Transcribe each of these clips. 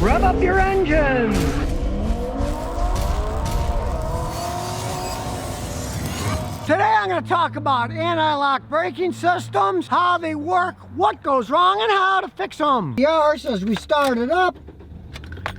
Rev up your engines! Today I'm going to talk about anti-lock braking systems, how they work, what goes wrong, and how to fix them. Yours, as we start it up,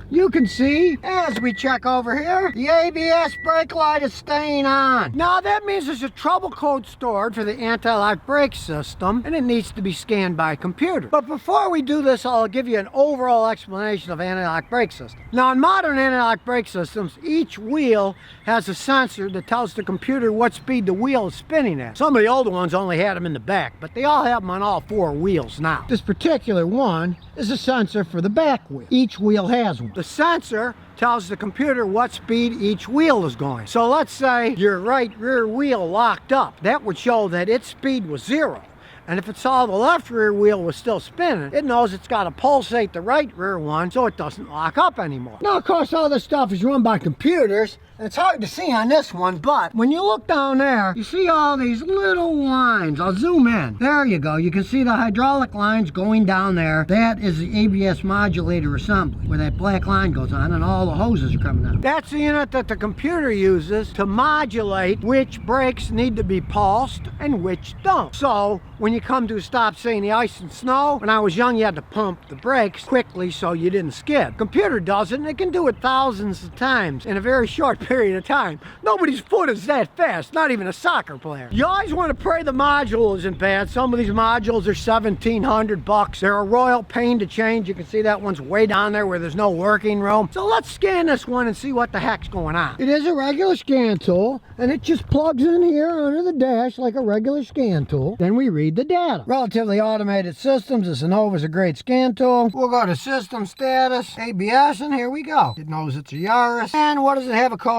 you can see, as we check over here, the ABS brake light is staying on. Now that means there's a trouble code stored for the anti-lock brake system, and it needs to be scanned by a computer. But before we do this, I'll give you an overall explanation of anti-lock brake system. Now in modern anti-lock brake systems, each wheel has a sensor that tells the computer what speed the wheel is spinning at. Some of the older ones only had them in the back, but they all have them on all four wheels now. This particular one is a sensor for the back wheel. Each wheel has one. The sensor tells the computer what speed each wheel is going. So let's say your right rear wheel locked up. That would show that its speed was 0. And if it saw the left rear wheel was still spinning, it knows it's got to pulsate the right rear one so it doesn't lock up anymore. Now, of course, all this stuff is run by computers, and it's hard to see on this one, but when you look down there, you see all these little lines. I'll zoom in. There you go. You can see the hydraulic lines going down there. That is the Abs Modulator Assembly, where that black line goes on and all the hoses are coming out. That's the unit that the computer uses to modulate which brakes need to be pulsed and which don't. So when you come to a stop, say in the ice and snow, when I was young, you had to pump the brakes quickly so you didn't skid. Computer does it, and it can do it thousands of times in a very short period of time. Nobody's foot is that fast, not even a soccer player. You always want to pray the module isn't bad. Some of these modules are $1,700. They're a royal pain to change. You can see that one's way down there where there's no working room. So let's scan this one and see what the heck's going on. It is a regular scan tool, and it just plugs in here under the dash like a regular scan tool. Then we read the data. Relatively automated systems. This Innova's a great scan tool. We'll go to system status, ABS, and here we go. It knows it's a Yaris. And what does it have a code?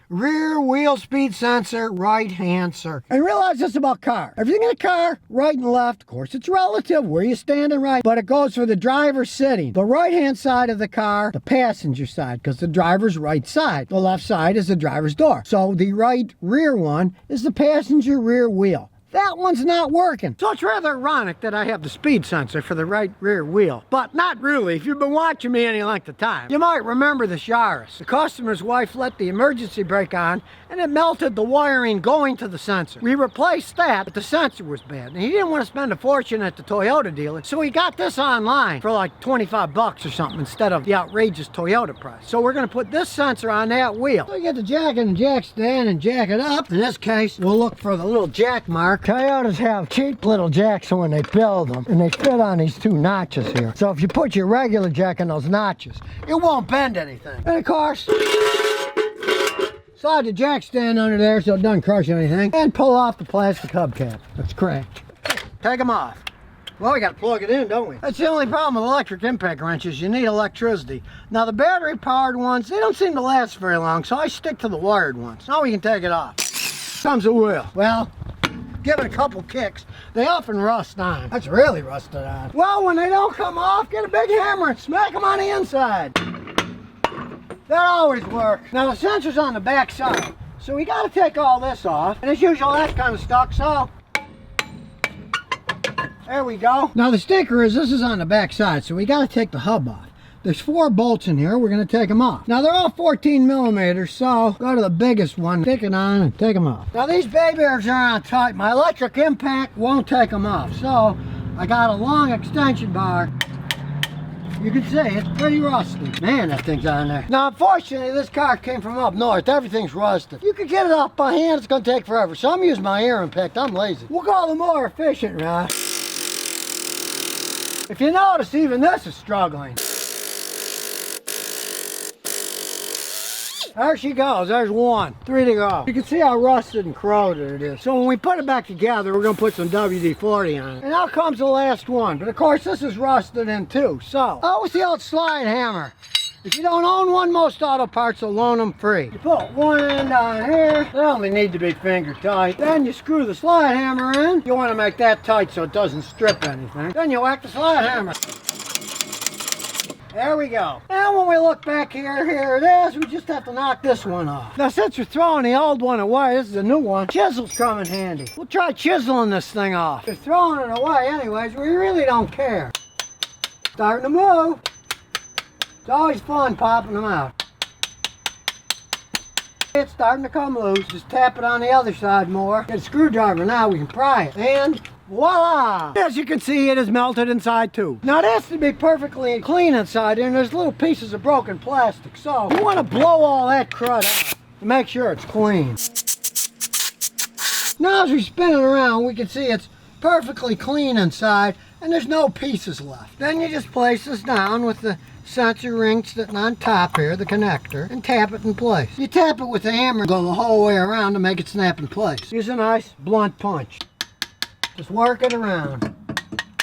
Rear wheel speed sensor, right hand circuit. And realize this about car. Everything in a car, right and left, of course it's relative, where you stand and right, but it goes for the driver sitting. The right hand side of the car, the passenger side, because the driver's right side. The left side is the driver's door. So the right rear one is the passenger rear wheel. That one's not working. So it's rather ironic that I have the speed sensor for the right rear wheel. But not really. If you've been watching me any length of time, you might remember this Yaris. The customer's wife let the emergency brake on and it melted the wiring going to the sensor. We replaced that, but the sensor was bad. And he didn't want to spend a fortune at the Toyota dealer, so he got this online for like 25 bucks or something instead of the outrageous Toyota price. So we're going to put this sensor on that wheel. So you get the jack and jack stand and jack it up. In this case, we'll look for the little jack mark. Toyotas have cheap little jacks when they build them, and they fit on these two notches here. So if you put your regular jack in those notches, it won't bend anything. And of course, slide the jack stand under there so it doesn't crush anything, and pull off the plastic hubcap. That's cranked. Take them off. Well, we got to plug it in, don't we? That's the only problem with electric impact wrenches. You need electricity. Now, the battery-powered ones, they don't seem to last very long, so I stick to the wired ones. Now we can take it off. Comes the wheel. Well, give it a couple kicks. They often rust on. That's really rusted on. Well, when they don't come off, get a big hammer and smack them on the inside. That always works. Now the sensor's on the back side, so we got to take all this off. And as usual, that's kind of stuck, so there we go. Now the sticker is, this is on the back side, so we got to take the hub off. There's 4 bolts in here. We're going to take them off. Now, they're all 14 millimeters, so go to the biggest one, stick it on, and take them off. Now, these babies are on tight. My electric impact won't take them off, so I got a long extension bar. You can see it's pretty rusty. Man, that thing's on there. Now, unfortunately, this car came from up north. Everything's rusted. You can get it off by hand. It's going to take forever, so I'm using my ear impact. I'm lazy. We'll go the more efficient route. If you notice, even this is struggling. There she goes. There's 1. 3 to go. You can see how rusted and corroded it is. So when we put it back together, we're going to put some WD-40 on it. And out comes the last one. But of course, this is rusted in too. So, oh, what's the old slide hammer? If you don't own one, most auto parts will loan them free. You put one end on here. They only need to be finger tight. Then you screw the slide hammer in. You want to make that tight so it doesn't strip anything. Then you whack the slide hammer. There we go. Now when we look back here it is. We just have to knock this one off. Now since we're throwing the old one away, this is a new one. Chisels come in handy. We'll try chiseling this thing off. If we're throwing it away anyways, we really don't care. Starting to move. It's always fun popping them out. It's starting to come loose. Just tap it on the other side more. Get a screwdriver now, we can pry it. And voila! As you can see, it is melted inside too. Now it has to be perfectly clean inside, and there's little pieces of broken plastic. So you want to blow all that crud out to make sure it's clean. Now as we spin it around, we can see it's perfectly clean inside, and there's no pieces left. Then you just place this down with the sensor ring sitting on top here, the connector, and tap it in place. You tap it with the hammer, go the whole way around to make it snap in place. Use a nice blunt punch. Just work it around.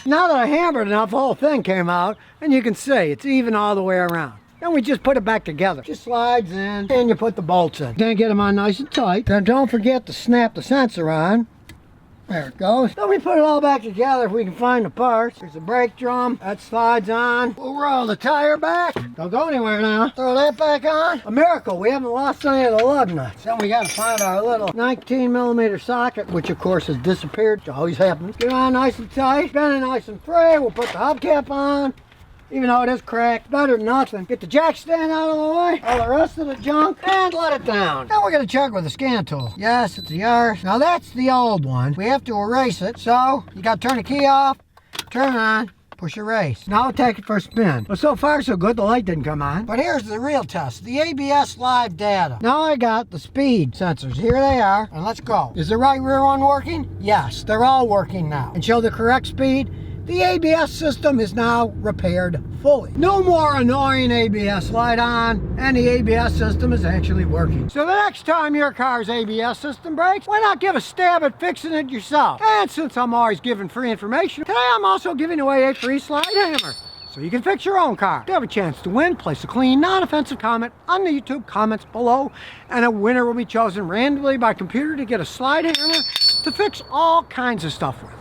Now that I hammered enough, the whole thing came out, and you can see it's even all the way around. Then we just put it back together. Just slides in, and you put the bolts in. Then get them on nice and tight. Then don't forget to snap the sensor on. There it goes. Then we put it all back together if we can find the parts. There's a brake drum. That slides on. We'll roll the tire back. Don't go anywhere now. Throw that back on. A miracle. We haven't lost any of the lug nuts. Then we got to find our little 19mm socket, which of course has disappeared. It always happens. Get it on nice and tight. Spin it nice and free. We'll put the hubcap on. Even though it is cracked, better than nothing. Get the jack stand out of the way, all the rest of the junk, and let it down. Now we're gonna check with a scan tool. Yes, it's a Yaris. Now that's the old one. We have to erase it, so you gotta turn the key off, turn it on, push erase. Now I'll take it for a spin. Well, so far so good, the light didn't come on. But here's the real test, the ABS live data. Now I got the speed sensors. Here they are, and let's go. Is the right rear one working? Yes, they're all working now. And show the correct speed. The ABS system is now repaired fully. No more annoying ABS light on, and the ABS system is actually working. So the next time your car's ABS system breaks, why not give a stab at fixing it yourself? And since I'm always giving free information, today I'm also giving away a free slide hammer. So you can fix your own car. To have a chance to win, place a clean, non-offensive comment on the YouTube comments below, and a winner will be chosen randomly by computer to get a slide hammer to fix all kinds of stuff with.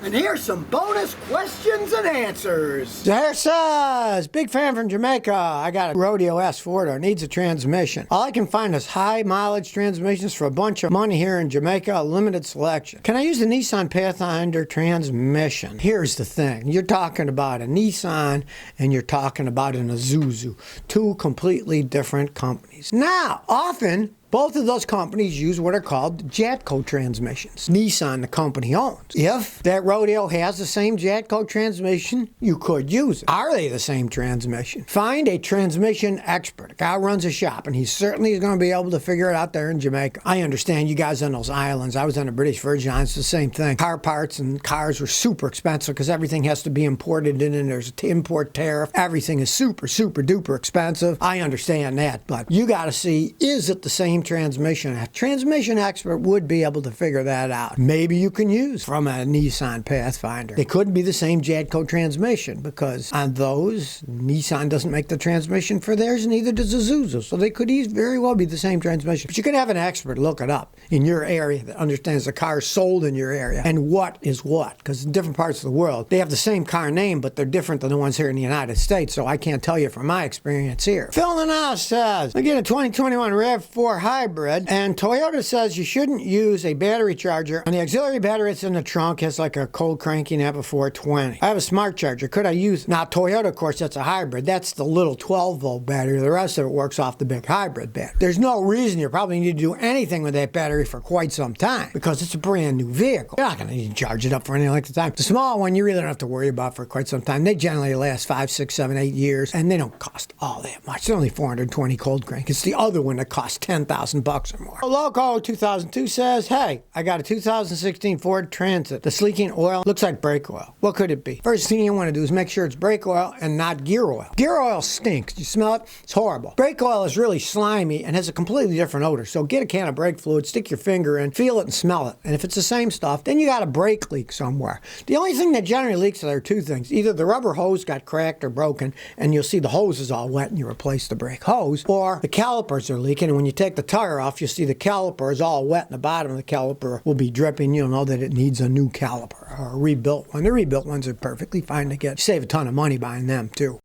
And here's some bonus questions and answers. There says, big fan from Jamaica. I got a Rodeo S4 needs a transmission. All I can find is high mileage transmissions for a bunch of money here in Jamaica, a limited selection. Can I use the Nissan Pathfinder transmission? Here's the thing. You're talking about a Nissan and you're talking about an Isuzu. Two completely different companies. Now, often, both of those companies use what are called Jatco transmissions. Nissan, the company, owns. If that Rodeo has the same Jatco transmission, you could use it. Are they the same transmission? Find a transmission expert. A guy runs a shop, and he certainly is going to be able to figure it out there in Jamaica. I understand you guys on those islands. I was on the British Virgin Islands, the same thing. Car parts and cars were super expensive because everything has to be imported in, and there's an import tariff. Everything is super, super duper expensive. I understand that, but you got to see, is it the same transmission? A transmission expert would be able to figure that out. Maybe you can use from a Nissan Pathfinder. They couldn't be the same Jatco transmission because on those, Nissan doesn't make the transmission for theirs, neither does Isuzu. So they could very well be the same transmission. But you can have an expert look it up in your area that understands the car sold in your area and what is what. Because in different parts of the world, they have the same car name, but they're different than the ones here in the United States. So I can't tell you from my experience here. Phil in the House says, I get a 2021 RAV4 hybrid, and Toyota says you shouldn't use a battery charger, and the auxiliary battery that's in the trunk has like a cold cranking at a 420. I have a smart charger. Could I use, now Toyota, of course, that's a hybrid. That's the little 12-volt battery. The rest of it works off the big hybrid battery. There's no reason you probably need to do anything with that battery for quite some time because it's a brand new vehicle. You're not going to need to charge it up for any length of time. The small one, you really don't have to worry about for quite some time. They generally last 5, 6, 7, 8 years, and they don't cost all that much. It's only 420 cold crank. It's the other one that costs $10,000 or more. Loco 2002 says, hey, I got a 2016 Ford Transit. The leaking oil looks like brake oil. What could it be? First thing you want to do is make sure it's brake oil and not gear oil. Gear oil stinks. You smell it? It's horrible. Brake oil is really slimy and has a completely different odor. So get a can of brake fluid, stick your finger in, feel it and smell it. And if it's the same stuff, then you got a brake leak somewhere. The only thing that generally leaks are two things. Either the rubber hose got cracked or broken and you'll see the hose is all wet and you replace the brake hose, or the calipers are leaking and when you take the tire off, you'll see the caliper is all wet and the bottom of the caliper will be dripping. You'll know that it needs a new caliper or a rebuilt one. The rebuilt ones are perfectly fine to get. You save a ton of money buying them too.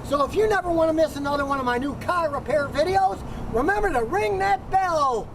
So if you never want to miss another one of my new car repair videos, remember to ring that bell.